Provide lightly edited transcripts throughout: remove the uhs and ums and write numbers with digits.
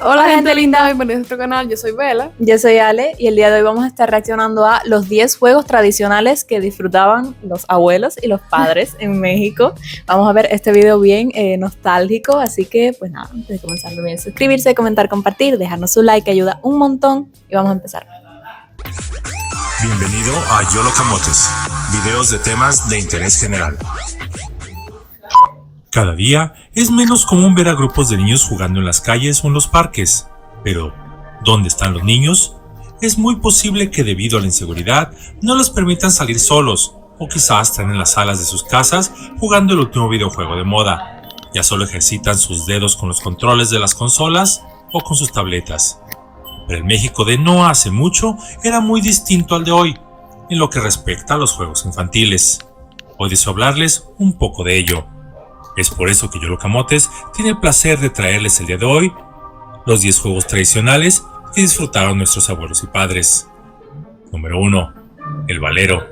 Hola gente linda, bienvenidos a nuestro canal, yo soy Bella. Yo soy Ale y el día de hoy vamos a estar reaccionando a los 10 juegos tradicionales que disfrutaban los abuelos y los padres en México. Vamos a ver este video bien nostálgico, así que pues nada, antes de comenzar no olviden suscribirse, comentar, compartir, dejarnos su like que ayuda un montón y vamos a empezar. Bienvenido a Yolo Camotes, videos de temas de interés general. Cada día es menos común ver a grupos de niños jugando en las calles o en los parques. Pero, ¿dónde están los niños? Es muy posible que debido a la inseguridad no los permitan salir solos, o quizás están en las salas de sus casas jugando el último videojuego de moda. Ya solo ejercitan sus dedos con los controles de las consolas o con sus tabletas. Pero el México de no hace mucho era muy distinto al de hoy, en lo que respecta a los juegos infantiles. Hoy deseo hablarles un poco de ello. Es por eso que Yolo Camotes tiene el placer de traerles el día de hoy los 10 juegos tradicionales que disfrutaron nuestros abuelos y padres. Número 1. El valero.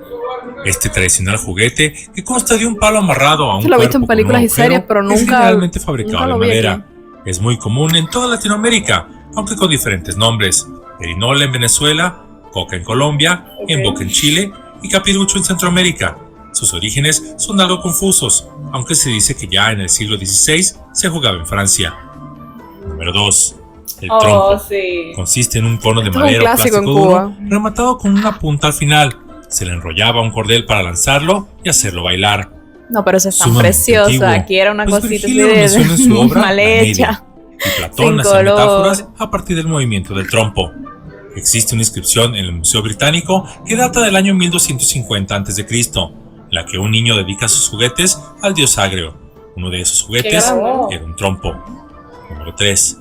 Este tradicional juguete que consta de un palo amarrado a un cuerpo. Lo he visto en películas y series, pero nunca. Es generalmente fabricado de madera. Es muy común en toda Latinoamérica, aunque con diferentes nombres. Perinola en Venezuela, coca en Colombia, emboque en Chile y capirucho en Centroamérica. Sus orígenes son algo confusos, aunque se dice que ya en el siglo XVI se jugaba en Francia. Número 2. El trompo. Sí. Consiste en un cono de madera o plástico duro, rematado con una punta al final. Se le enrollaba un cordel para lanzarlo y hacerlo bailar. No, pero eso es tan precioso. Aquí era una cosita así de mal hecha. Y Platón hace metáforas a partir del movimiento del trompo. Existe una inscripción en el Museo Británico que data del año 1250 a.C., la que un niño dedica sus juguetes al dios Agreo. Uno de esos juguetes era un trompo. Número 3.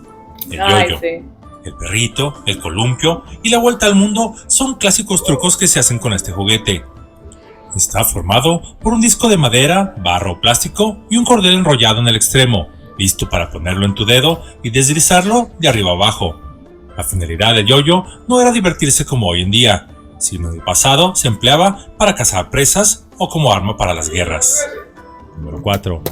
El yoyo. Sí. El perrito, el columpio y la vuelta al mundo son clásicos trucos que se hacen con este juguete. Está formado por un disco de madera, barro o plástico y un cordel enrollado en el extremo, listo para ponerlo en tu dedo y deslizarlo de arriba abajo. La finalidad del yoyo no era divertirse como hoy en día, sino en el pasado se empleaba para cazar presas o como arma para las guerras. Número 4.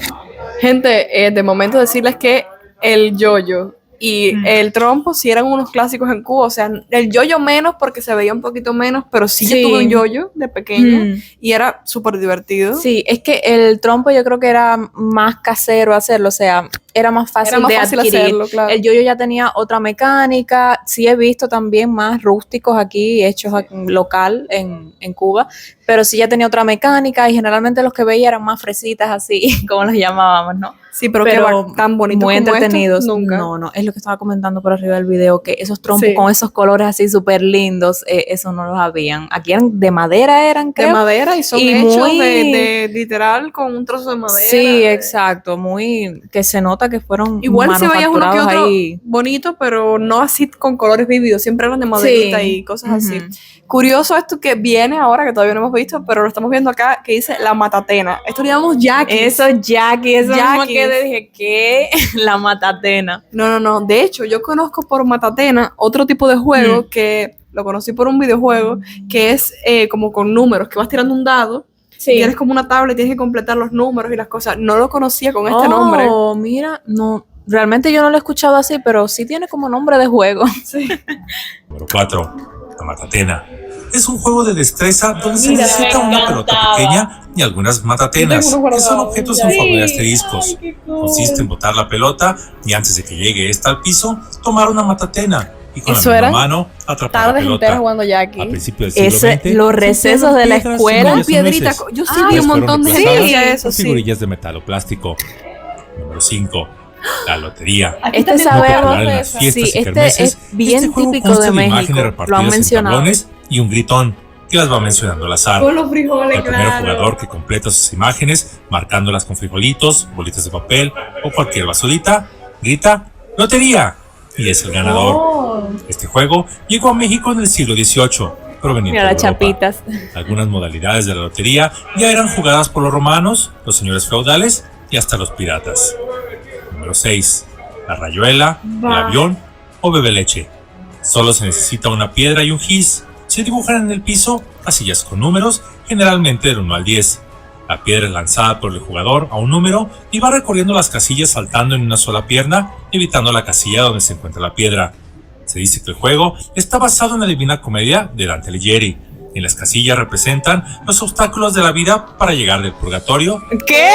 Gente, de momento decirles que el yoyo y el trompo sí eran unos clásicos en Cuba. O sea, el yoyo menos porque se veía un poquito menos, pero sí yo tuve un yoyo de pequeña y era súper divertido. Sí, es que el trompo yo creo que era más casero hacerlo, o sea, era más fácil de adquirir. Hacerlo, claro. El yoyo ya tenía otra mecánica. Sí he visto también más rústicos aquí, hechos local en Cuba, pero sí ya tenía otra mecánica y generalmente los que veía eran más fresitas así, como los llamábamos, ¿no? Sí, pero que tan bonitos muy como entretenidos. Nunca. No, es lo que estaba comentando por arriba del video, que esos trompos con esos colores así súper lindos, eso no los habían. Aquí eran de madera, creo. De madera y son hechos de literal con un trozo de madera. Sí, exacto, muy que se nota que fueron igual se veía uno que otro ahí bonito, pero no así con colores vívidos, siempre eran de maderita y cosas así. Curioso esto que viene ahora, que todavía no hemos visto, pero lo estamos viendo acá, que dice la matatena. Esto le llamamos Jackie. Eso es Jackie, eso mismo que te dije, ¿qué? La matatena. No, de hecho, yo conozco por matatena otro tipo de juego que lo conocí por un videojuego, que es como con números, que vas tirando un dado. Sí. Y eres como una tabla y tienes que completar los números y las cosas. No lo conocía con este nombre. Oh, mira, no, realmente yo no lo he escuchado así, pero sí tiene como nombre de juego. Sí. Número 4. La matatena. Es un juego de destreza donde se necesita una pelota pequeña y algunas matatenas, que son objetos en forma de asteriscos. Consiste en botar la pelota y antes de que llegue esta al piso, tomar una matatena. Y con la misma mano atrapar la pelota. Jugando Jackie. Al principio del siglo XX, los recesos de la escuela con piedritas. Yo sí vi un montón de eso, figurillas de metal o plástico. Número 5. La lotería. Este sabemos, sí, este es bien típico de México. Lo han mencionado. Y un gritón que las va mencionando al azar. Con los frijoles, el primer jugador que completa sus imágenes, marcándolas con frijolitos, bolitas de papel o cualquier basurita, grita ¡Lotería! Y es el ganador. Este juego llegó a México en el siglo XVIII, proveniente de Europa. Chapitas. Algunas modalidades de la lotería ya eran jugadas por los romanos, los señores feudales y hasta los piratas. Número 6. La rayuela, el avión o bebe leche. Solo se necesita una piedra y un gis. Se dibujan en el piso casillas con números, generalmente del 1 al 10. La piedra es lanzada por el jugador a un número y va recorriendo las casillas saltando en una sola pierna, evitando la casilla donde se encuentra la piedra. Se dice que el juego está basado en la Divina Comedia de Dante Alighieri. En las casillas representan los obstáculos de la vida para llegar del purgatorio. ¿Qué?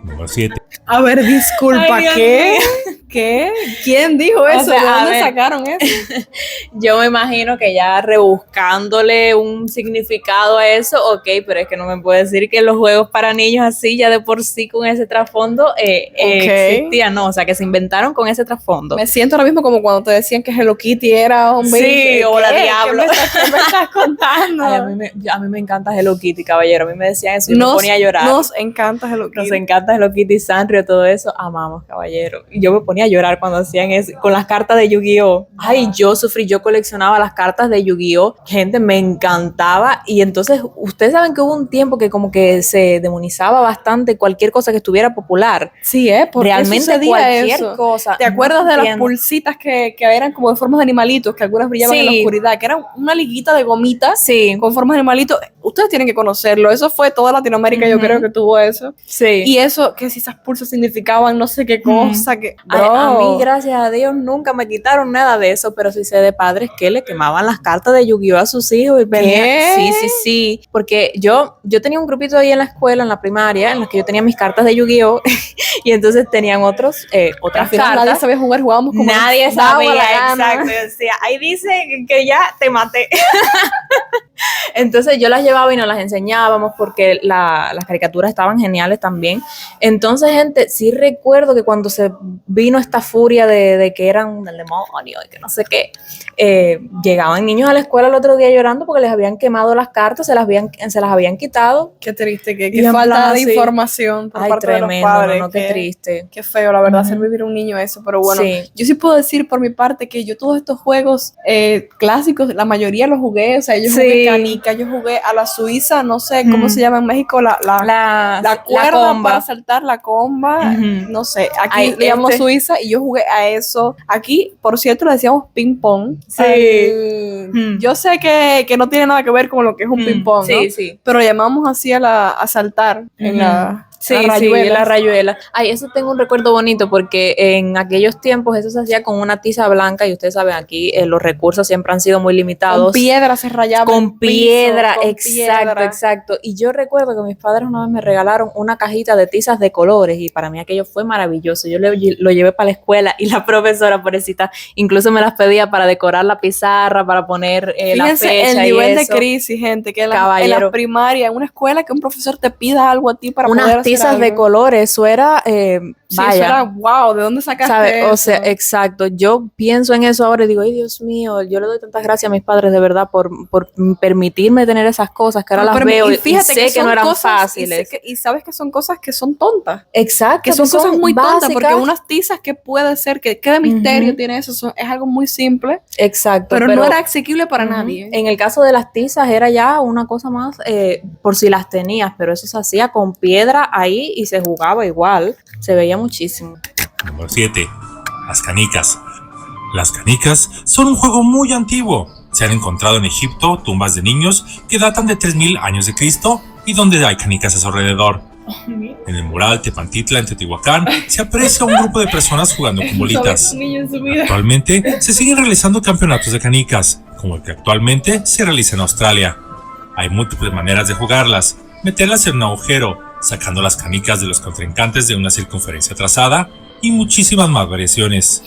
Número 7. A ver, disculpa, ay, ¿qué? ¿Qué? ¿Quién dijo eso? O sea, ¿de dónde sacaron eso? Yo me imagino que ya rebuscándole un significado a eso, ok, pero es que no me puede decir que los juegos para niños así, ya de por sí con ese trasfondo, existían, no, o sea, que se inventaron con ese trasfondo. Me siento ahora mismo como cuando te decían que Hello Kitty era un sí, o la Diablo. ¿Qué me estás contando? Ay, a mí me encanta Hello Kitty, caballero, a mí me decían eso y me ponía a llorar. Nos encanta Hello Kitty. Nos encanta Hello Kitty, Sanrio, todo eso, amamos, caballero. Y yo me ponía a llorar cuando hacían eso, con las cartas de Yu-Gi-Oh! Ay, yo coleccionaba las cartas de Yu-Gi-Oh! Gente, me encantaba. Y entonces, ustedes saben que hubo un tiempo que como que se demonizaba bastante cualquier cosa que estuviera popular. Sí, porque realmente cualquier cosa. ¿Te acuerdas de las pulsitas que eran como de formas de animalitos, que algunas brillaban en la oscuridad, que eran una liguita de gomitas con formas de animalitos? Ustedes tienen que conocerlo. Eso fue toda Latinoamérica, yo creo que tuvo eso. Sí. Y eso, que si esas pulsas significaban no sé qué cosa, que... A mí, gracias a Dios, nunca me quitaron nada de eso, pero sí sé de padres que le quemaban las cartas de Yu-Gi-Oh! A sus hijos. Y ¿Qué? Sí. Porque yo tenía un grupito ahí en la escuela, en la primaria, en las que yo tenía mis cartas de Yu-Gi-Oh! Y entonces tenían otras cartas. Nadie sabía jugar, jugábamos como... Nadie sabía, exacto. Yo decía, ahí dice que ya te maté. Entonces yo las llevaba y nos las enseñábamos porque las caricaturas estaban geniales también. Entonces, gente, sí recuerdo que cuando se vino esta furia de que eran del demonio y que no sé qué, llegaban niños a la escuela el otro día llorando porque les habían quemado las cartas, se las habían quitado. Qué triste, qué falta de información por parte tremendo, de los padres. No, qué triste. Qué feo, la verdad, hacer vivir a un niño eso. Pero bueno, yo sí puedo decir por mi parte que yo todos estos juegos clásicos, la mayoría los jugué. O sea, yo jugué canica, yo jugué a la suiza, no sé cómo se llama en México, la cuerda para saltar, la comba, no sé, aquí le llamamos suiza y yo jugué a eso. Aquí, por cierto, le decíamos ping pong. Yo sé que no tiene nada que ver con lo que es un ping pong, ¿no? Pero llamamos así a saltar en la... la rayuela. Ay, eso tengo un recuerdo bonito porque en aquellos tiempos eso se hacía con una tiza blanca y ustedes saben, aquí los recursos siempre han sido muy limitados. Con piedra se rayaba. Con piedra, exacto. Y yo recuerdo que mis padres una vez me regalaron una cajita de tizas de colores y para mí aquello fue maravilloso. Yo lo llevé para la escuela y la profesora, pobrecita, incluso me las pedía para decorar la pizarra, para poner la fecha el nivel de crisis, gente, que en la primaria, en una escuela, que un profesor te pida algo a ti para poder hacer tizas de colores, eso era, eso era, wow, ¿de dónde sacaste eso? O sea, exacto, yo pienso en eso ahora y digo, ay Dios mío, yo le doy tantas gracias a mis padres de verdad por permitirme tener esas cosas que ahora las veo y sé que no eran fáciles. Y sabes que son cosas que son tontas. Exacto. Que son cosas muy tontas, porque unas tizas que puede ser, que qué de misterio tiene eso, es algo muy simple. Exacto. Pero no era asequible para nadie. En el caso de las tizas era ya una cosa más, por si las tenías, pero eso se hacía con piedra ahí y se jugaba igual, se veía muchísimo. Número 7. Las canicas. Las canicas son un juego muy antiguo. Se han encontrado en Egipto tumbas de niños que datan de 3000 años de Cristo y donde hay canicas a su alrededor. En el mural Tepantitla en Teotihuacán se aprecia un grupo de personas jugando con bolitas. Actualmente se siguen realizando campeonatos de canicas, como el que actualmente se realiza en Australia. Hay múltiples maneras de jugarlas: meterlas en un agujero, sacando las canicas de los contrincantes de una circunferencia trazada y muchísimas más variaciones.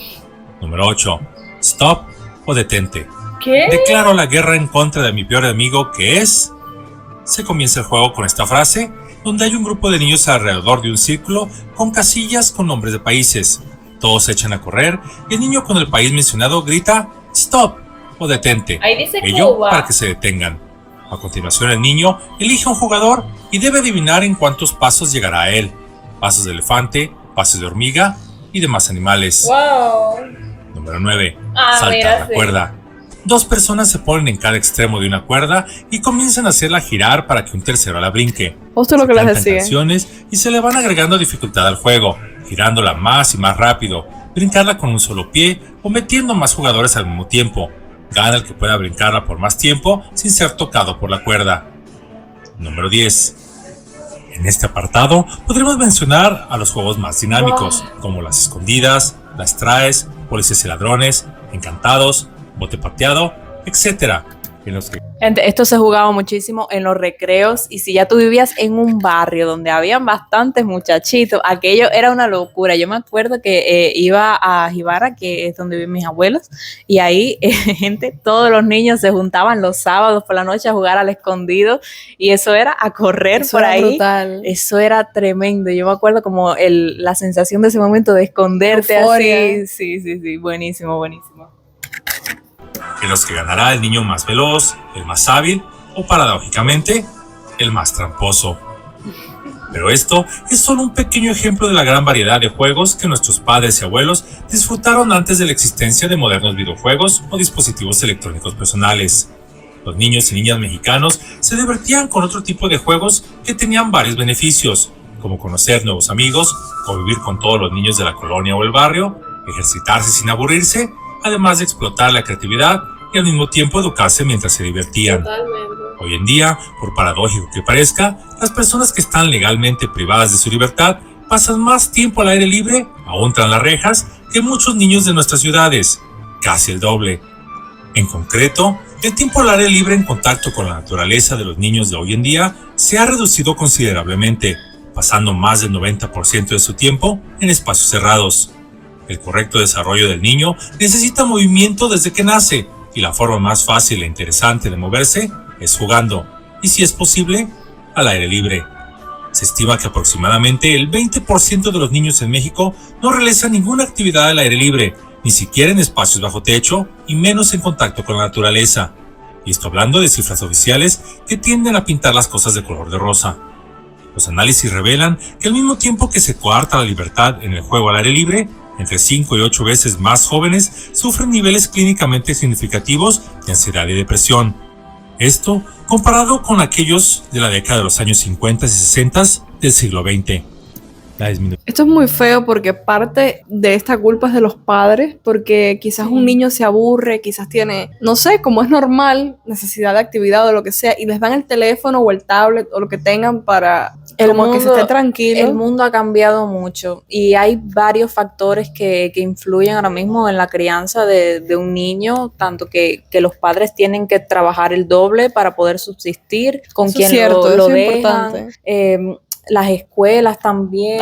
Número 8. Stop o detente. ¿Qué? Declaro la guerra en contra de mi peor enemigo, que es... Se comienza el juego con esta frase, donde hay un grupo de niños alrededor de un círculo con casillas con nombres de países. Todos se echan a correr y el niño con el país mencionado grita stop o detente. Ahí dice ello Cuba. Para que se detengan. A continuación el niño elige a un jugador y debe adivinar en cuántos pasos llegará a él. Pasos de elefante, pasos de hormiga y demás animales. Wow. Número 9. Salta la cuerda. Dos personas se ponen en cada extremo de una cuerda y comienzan a hacerla girar para que un tercero la brinque. Justo lo que les cantan decía. Canciones y se le van agregando dificultad al juego, girándola más y más rápido, brincarla con un solo pie o metiendo más jugadores al mismo tiempo. Gana el que pueda brincarla por más tiempo sin ser tocado por la cuerda. Número 10. En este apartado podremos mencionar a los juegos más dinámicos, como las escondidas, las traes, policías y ladrones, encantados, bote pateado, etc. En los que Esto se jugaba muchísimo en los recreos, y si ya tú vivías en un barrio donde habían bastantes muchachitos, aquello era una locura. Yo me acuerdo que iba a Jibara, que es donde viven mis abuelos, y ahí todos los niños se juntaban los sábados por la noche a jugar al escondido, y eso era a correr eso por ahí. Brutal. Eso era tremendo. Yo me acuerdo como la sensación de ese momento de esconderte. Euforia. Así. Sí, buenísimo. En los que ganará el niño más veloz, el más hábil o, paradójicamente, el más tramposo. Pero esto es solo un pequeño ejemplo de la gran variedad de juegos que nuestros padres y abuelos disfrutaron antes de la existencia de modernos videojuegos o dispositivos electrónicos personales. Los niños y niñas mexicanos se divertían con otro tipo de juegos que tenían varios beneficios, como conocer nuevos amigos, convivir con todos los niños de la colonia o el barrio, ejercitarse sin aburrirse, además de explotar la creatividad y al mismo tiempo educarse mientras se divertían. Totalmente. Hoy en día, por paradójico que parezca, las personas que están legalmente privadas de su libertad pasan más tiempo al aire libre, aún tras las rejas, que muchos niños de nuestras ciudades, casi el doble. En concreto, el tiempo al aire libre en contacto con la naturaleza de los niños de hoy en día se ha reducido considerablemente, pasando más del 90% de su tiempo en espacios cerrados. El correcto desarrollo del niño necesita movimiento desde que nace, y la forma más fácil e interesante de moverse es jugando, y si es posible, al aire libre. Se estima que aproximadamente el 20% de los niños en México no realizan ninguna actividad al aire libre, ni siquiera en espacios bajo techo y menos en contacto con la naturaleza. Y esto hablando de cifras oficiales que tienden a pintar las cosas de color de rosa. Los análisis revelan que al mismo tiempo que se coarta la libertad en el juego al aire libre, entre 5 y 8 veces más jóvenes sufren niveles clínicamente significativos de ansiedad y depresión. Esto comparado con aquellos de la década de los años 50 y 60 del siglo XX. Esto es muy feo porque parte de esta culpa es de los padres, porque quizás un niño se aburre, quizás tiene, no sé, como es normal, necesidad de actividad o lo que sea, y les dan el teléfono o el tablet o lo que tengan para que se esté tranquilo. El mundo ha cambiado mucho y hay varios factores que influyen ahora mismo en la crianza de un niño, tanto que los padres tienen que trabajar el doble para poder subsistir, con eso quien es cierto, lo eso es dejan. Importante. Las escuelas también.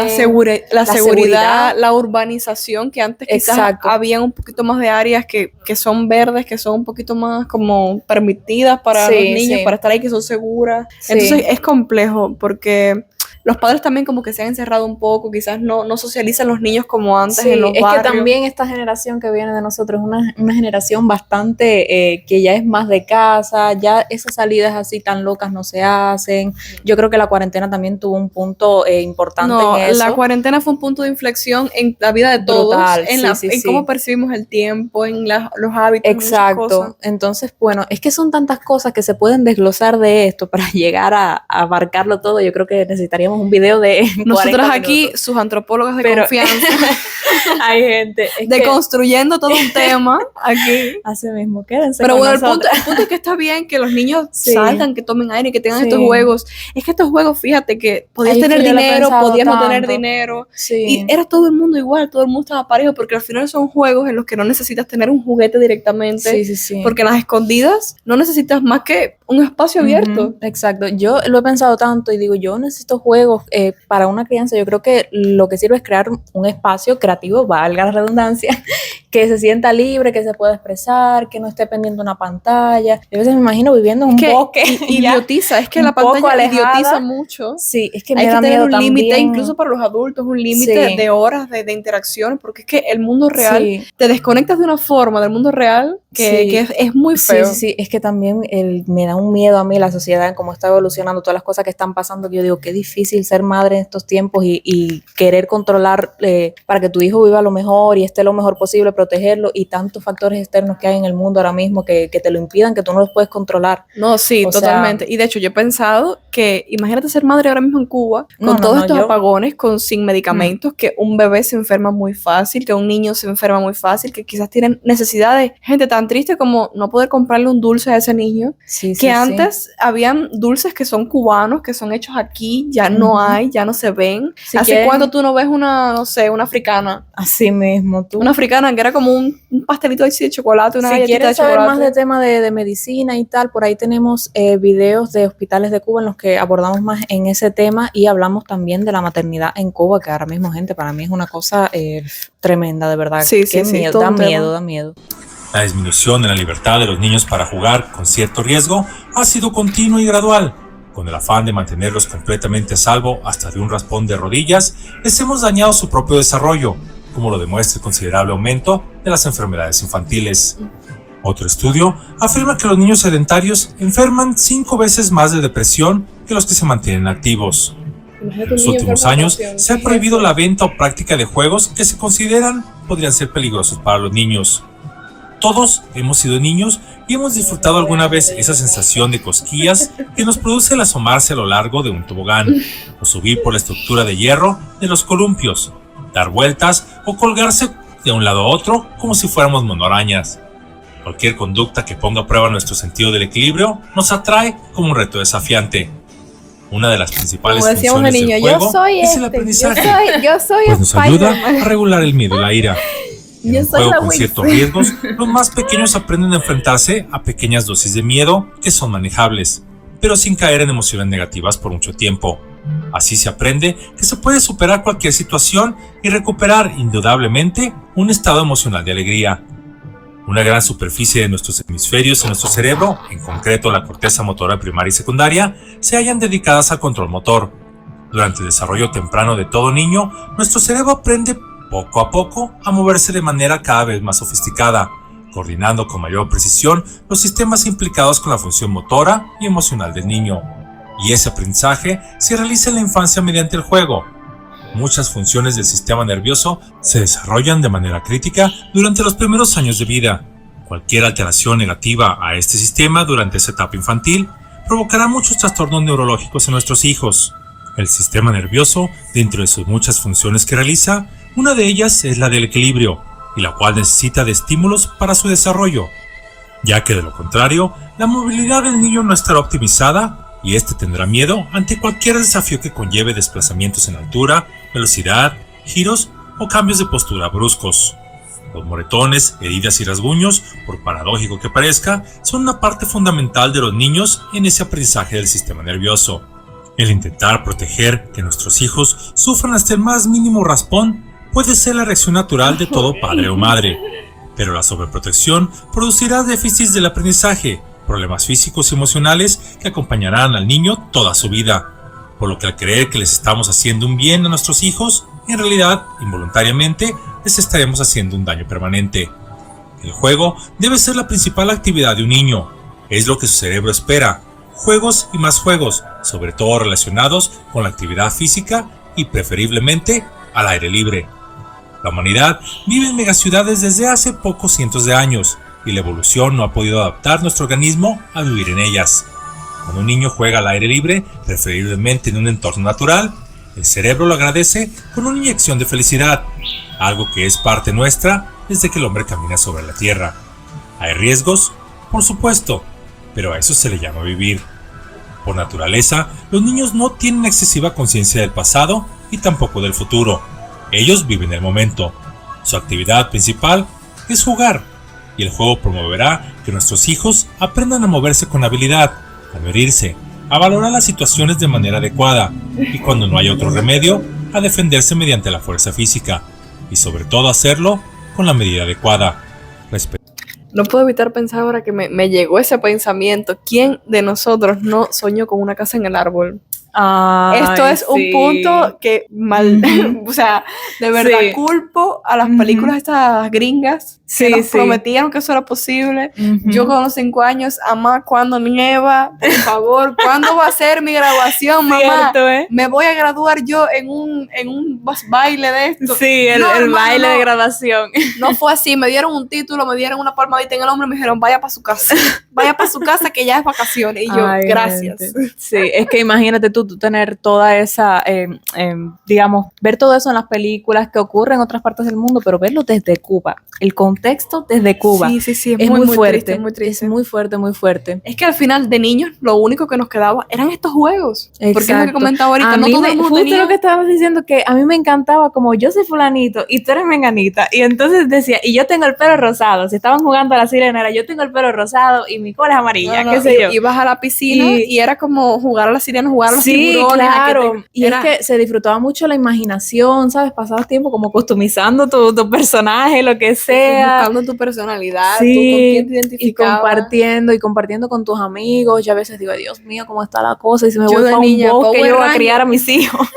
La seguridad, la urbanización, que antes quizás había un poquito más de áreas que son verdes, que son un poquito más como permitidas para los niños, para estar ahí, que son seguras. Sí. Entonces es complejo porque los padres también como que se han encerrado un poco, quizás no socializan los niños como antes en los barrios. Es que también esta generación que viene de nosotros es una generación bastante que ya es más de casa, ya esas salidas así tan locas no se hacen. Yo creo que la cuarentena también tuvo un punto importante en eso. La cuarentena fue un punto de inflexión en la vida de todos, en cómo percibimos el tiempo, en los hábitos. Exacto. Muchas cosas. Entonces, bueno, es que son tantas cosas que se pueden desglosar de esto para llegar a abarcarlo todo. Yo creo que necesitaríamos un video de nosotros aquí, sus antropólogas de confianza. Hay gente deconstruyendo todo un tema aquí. Así mismo, quédense. Pero bueno, el punto es que está bien que los niños salgan, que tomen aire, que tengan estos juegos. Es que estos juegos, fíjate que podías tener dinero, podías no tener dinero. Y era todo el mundo igual, todo el mundo estaba parejo, porque al final son juegos en los que no necesitas tener un juguete directamente. Porque en las escondidas no necesitas más que un espacio abierto. Exacto. Yo lo he pensado tanto y digo, yo necesito juegos para una crianza. Yo creo que lo que sirve es crear un espacio creativo, valga la redundancia, que se sienta libre, que se pueda expresar, que no esté pendiente de una pantalla. Yo a veces me imagino viviendo en un bosque. Idiotiza, es que la pantalla idiotiza mucho. Sí, es que hay que tener un límite, incluso para los adultos, un límite de horas de interacción, porque es que el mundo real, te desconectas de una forma del mundo real que es muy feo. Sí, es que también me da un miedo a mí la sociedad en cómo está evolucionando, todas las cosas que están pasando, que yo digo, qué difícil ser madre en estos tiempos y querer controlar para que tu hijo viva lo mejor y esté lo mejor posible, protegerlo, y tantos factores externos que hay en el mundo ahora mismo que te lo impidan, que tú no los puedes controlar. No, sí, totalmente. Y de hecho yo he pensado que, imagínate ser madre ahora mismo en Cuba, con todos estos apagones, sin medicamentos, que un bebé se enferma muy fácil, que un niño se enferma muy fácil, que quizás tienen necesidades, gente tan triste como no poder comprarle un dulce a ese niño, que antes habían dulces que son cubanos, que son hechos aquí, ya no hay, ya no se ven. ¿Hace cuánto tú no ves una, no sé, una africana? Así mismo, tú. Una africana que era como un pastelito así de chocolate, una galletita de chocolate. Si quieres saber más de tema de medicina y tal, por ahí tenemos videos de hospitales de Cuba en los que abordamos más en ese tema y hablamos también de la maternidad en Cuba, que ahora mismo, gente, para mí es una cosa tremenda, de verdad. Sí, miedo, da miedo. La disminución en la libertad de los niños para jugar con cierto riesgo ha sido continua y gradual. Con el afán de mantenerlos completamente a salvo hasta de un raspón de rodillas, les hemos dañado su propio desarrollo, como lo demuestra el considerable aumento de las enfermedades infantiles. Otro estudio afirma que los niños sedentarios enferman 5 veces más de depresión que los que se mantienen activos. En los últimos años se ha prohibido la venta o práctica de juegos que se consideran podrían ser peligrosos para los niños. Todos hemos sido niños y hemos disfrutado alguna vez esa sensación de cosquillas que nos produce el asomarse a lo largo de un tobogán, o subir por la estructura de hierro de los columpios, dar vueltas o colgarse de un lado a otro como si fuéramos monoarañas. Cualquier conducta que ponga a prueba nuestro sentido del equilibrio nos atrae como un reto desafiante. Una de las principales funciones del juego es el aprendizaje, pues nos ayuda a regular el miedo y la ira. En un juego con ciertos riesgos, los más pequeños aprenden a enfrentarse a pequeñas dosis de miedo que son manejables, pero sin caer en emociones negativas por mucho tiempo. Así se aprende que se puede superar cualquier situación y recuperar indudablemente un estado emocional de alegría. Una gran superficie de nuestros hemisferios en nuestro cerebro, en concreto la corteza motora primaria y secundaria, se hallan dedicadas al control motor. Durante el desarrollo temprano de todo niño, nuestro cerebro aprende poco a poco a moverse de manera cada vez más sofisticada, coordinando con mayor precisión los sistemas implicados con la función motora y emocional del niño. Y ese aprendizaje se realiza en la infancia mediante el juego. Muchas funciones del sistema nervioso se desarrollan de manera crítica durante los primeros años de vida. Cualquier alteración negativa a este sistema durante esa etapa infantil provocará muchos trastornos neurológicos en nuestros hijos. El sistema nervioso, dentro de sus muchas funciones que realiza, una de ellas es la del equilibrio, y la cual necesita de estímulos para su desarrollo, ya que de lo contrario, la movilidad del niño no estará optimizada y éste tendrá miedo ante cualquier desafío que conlleve desplazamientos en altura, velocidad, giros o cambios de postura bruscos. Los moretones, heridas y rasguños, por paradójico que parezca, son una parte fundamental de los niños en ese aprendizaje del sistema nervioso. El intentar proteger que nuestros hijos sufran hasta el más mínimo raspón puede ser la reacción natural de todo padre o madre, pero la sobreprotección producirá déficits del aprendizaje, problemas físicos y emocionales que acompañarán al niño toda su vida, por lo que al creer que les estamos haciendo un bien a nuestros hijos, en realidad, involuntariamente, les estaremos haciendo un daño permanente. El juego debe ser la principal actividad de un niño, es lo que su cerebro espera, juegos y más juegos, sobre todo relacionados con la actividad física y preferiblemente al aire libre. La humanidad vive en megaciudades desde hace pocos cientos de años y la evolución no ha podido adaptar nuestro organismo a vivir en ellas. Cuando un niño juega al aire libre, preferiblemente en un entorno natural, el cerebro lo agradece con una inyección de felicidad, algo que es parte nuestra desde que el hombre camina sobre la tierra. ¿Hay riesgos? Por supuesto, pero a eso se le llama vivir. Por naturaleza, los niños no tienen excesiva conciencia del pasado y tampoco del futuro. Ellos viven el momento. Su actividad principal es jugar, y el juego promoverá que nuestros hijos aprendan a moverse con habilidad, a medirse, a valorar las situaciones de manera adecuada, y cuando no hay otro remedio, a defenderse mediante la fuerza física, y sobre todo hacerlo con la medida adecuada. No puedo evitar pensar ahora que me llegó ese pensamiento. ¿Quién de nosotros no soñó con una casa en el árbol? Esto es un punto que o sea, de verdad culpo a las películas estas gringas que nos prometían que eso era posible. Yo con los 5 años, mamá, ¿cuándo nieva? Por favor, ¿cuándo va a ser mi graduación, mamá? Me voy a graduar yo en un baile de esto. Sí, el baile de graduación. No fue así, me dieron un título, me dieron una palmadita en el hombro y me dijeron, vaya para su casa que ya es vacaciones. Y yo, gracias. Sí, es que imagínate tú tú tener toda esa, digamos, ver todo eso en las películas que ocurren en otras partes del mundo, pero verlo desde Cuba, el contexto desde Cuba. Sí, es muy fuerte, triste, muy triste. Es muy fuerte, muy fuerte. Es que al final de niños lo único que nos quedaba eran estos juegos. Exacto. Porque es lo que comentaba ahorita, no todo el mundo justo tenía... lo que estabas diciendo, que a mí me encantaba como yo soy fulanito y tú eres menganita, y entonces decía, y yo tengo el pelo rosado, si estaban jugando a la sirena era yo tengo el pelo rosado y mi cola es amarilla, qué sé yo. Ibas a la piscina y era como jugar a la sirena, jugar a los tiburones. Claro. Y es que se disfrutaba mucho la imaginación, ¿sabes? Pasabas tiempo como customizando tu personaje, lo que sea. Buscando tu personalidad, tú con quién te identificabas. Y compartiendo con tus amigos. Yo a veces digo, Dios mío, cómo está la cosa, y si me voy para un bosque, yo voy a criar a mis hijos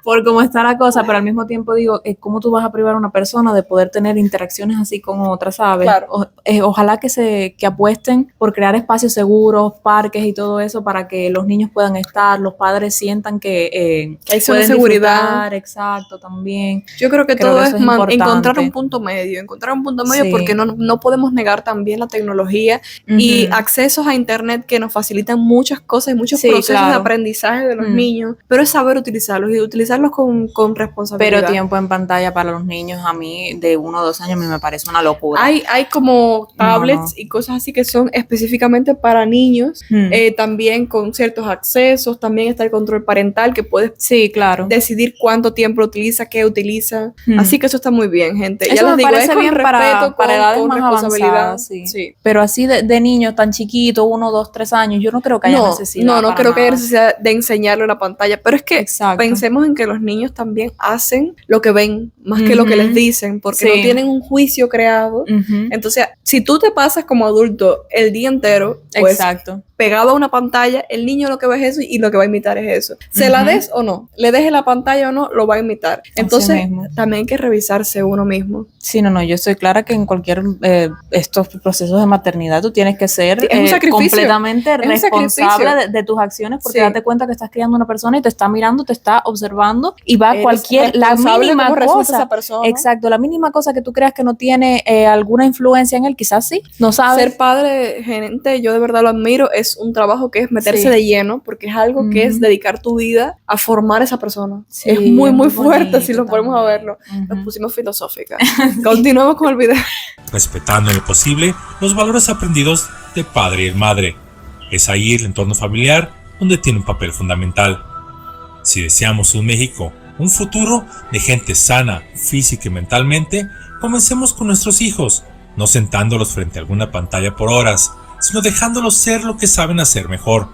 por cómo está la cosa, pero al mismo tiempo digo, ¿cómo tú vas a privar a una persona de poder tener interacciones así con otras, ¿sabes? Claro. Ojalá que apuesten por crear espacios seguros, parques y todo eso para que los niños puedan estar, los padres sientan que hay una seguridad. Exacto, también. Yo creo que todo es encontrar un punto medio, sí. Porque no podemos negar también la tecnología y accesos a internet que nos facilitan muchas cosas y muchos procesos de aprendizaje de los niños, pero es saber utilizarlos y utilizarlos con responsabilidad. Pero tiempo en pantalla para los niños, a mí de 1 o 2 años me parece una locura. Hay como tablets y cosas así que son específicamente para niños, también con ciertos accesos, también está el control parental que puedes decidir cuánto tiempo utiliza, qué utiliza, así que eso está muy bien, gente. Eso ya les digo, parece bien respeto, para edades más avanzadas, sí. Pero así de niños tan chiquitos, 1, 2, 3 años, yo no creo que haya necesidad. No creo que haya necesidad de enseñarlo en la pantalla, pero es que pensemos en que los niños también hacen lo que ven, más que lo que les dicen, porque no tienen un juicio creado. Entonces, si tú te pasas como adulto el día entero, pues, pegado a una pantalla, el niño lo que ve es eso y lo que va a imitar es eso. Se la des o no, le dejes la pantalla o no, lo va a imitar. Entonces, también hay que revisarse uno mismo. Sí, yo estoy clara que en cualquier estos procesos de maternidad tú tienes que ser completamente responsable de tus acciones, porque date cuenta que estás criando una persona y te está mirando, te está observando y va a la mínima cosa. Exacto, la mínima cosa que tú creas que no tiene alguna influencia en él, quizás sí, no sabes. Ser padre, gente, yo de verdad lo admiro, es un trabajo que es meterse de lleno, porque es algo que es dedicar tu vida a formar a esa persona. Es muy fuerte si lo ponemos a verlo. Nos pusimos filosófica. Continuamos con el video. Respetando en lo posible los valores aprendidos de padre y madre. Es ahí el entorno familiar donde tiene un papel fundamental. Si deseamos un México, un futuro de gente sana, física y mentalmente, comencemos con nuestros hijos, no sentándolos frente a alguna pantalla por horas, sino dejándolos ser lo que saben hacer mejor,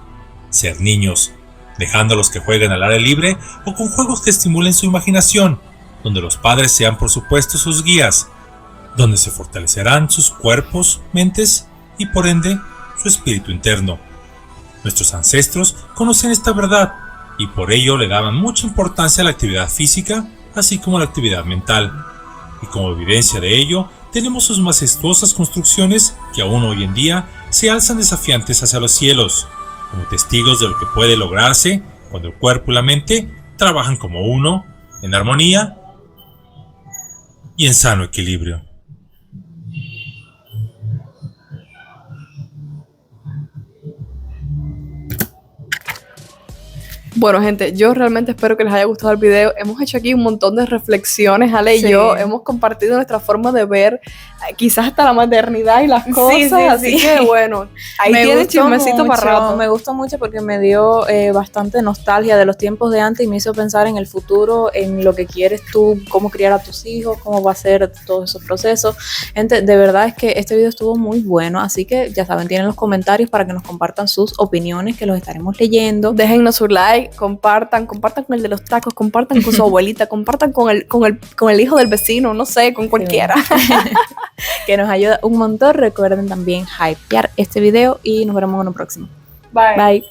ser niños, dejándolos que jueguen al aire libre o con juegos que estimulen su imaginación, donde los padres sean por supuesto sus guías, donde se fortalecerán sus cuerpos, mentes y por ende su espíritu interno. Nuestros ancestros conocen esta verdad y por ello le daban mucha importancia a la actividad física, así como a la actividad mental. Y como evidencia de ello, tenemos sus majestuosas construcciones que aún hoy en día se alzan desafiantes hacia los cielos, como testigos de lo que puede lograrse cuando el cuerpo y la mente trabajan como uno, en armonía y en sano equilibrio. Bueno, gente, yo realmente espero que les haya gustado el video. Hemos hecho aquí un montón de reflexiones, Ale y yo. Hemos compartido nuestra forma de ver quizás hasta la maternidad y las cosas. Así que, bueno, ahí tienes chismecito para rato. Me gustó mucho porque me dio bastante nostalgia de los tiempos de antes y me hizo pensar en el futuro, en lo que quieres tú, cómo criar a tus hijos, cómo va a ser todos esos procesos. Gente, de verdad es que este video estuvo muy bueno, así que ya saben, tienen los comentarios para que nos compartan sus opiniones, que los estaremos leyendo. Déjennos su like, compartan con el de los tacos, compartan con su abuelita, compartan con el hijo del vecino, no sé, con cualquiera. Que nos ayuda un montón. Recuerden también hypear este video y nos veremos en un próximo. Bye.